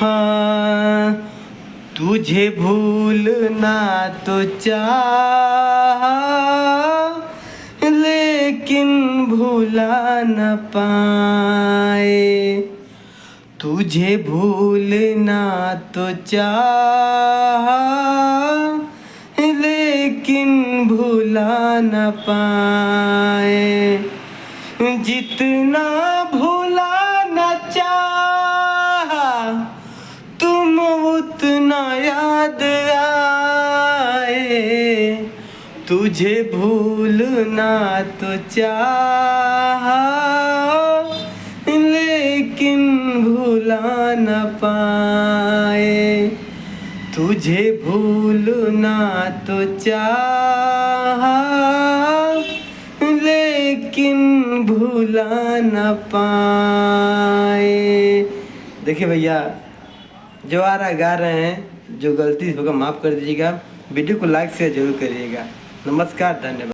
हाँ, तुझे भूलना तो चाहा, लेकिन भुला न पाए। तुझे भूलना तो चाहा, लेकिन भुला न पाए। जितना भुलाना चाहा तुम उतना याद आए। तुझे भूलना तो चाहा, लेकिन भुला न पाए। तुझे भूलना तो चाहा, लेकिन भुला न पाए। देखिए भैया, जो आ रहा गा रहे हैं, जो गलती होगा माफ़ कर दीजिएगा। वीडियो को लाइक शेयर जरूर करिएगा। नमस्कार, धन्यवाद।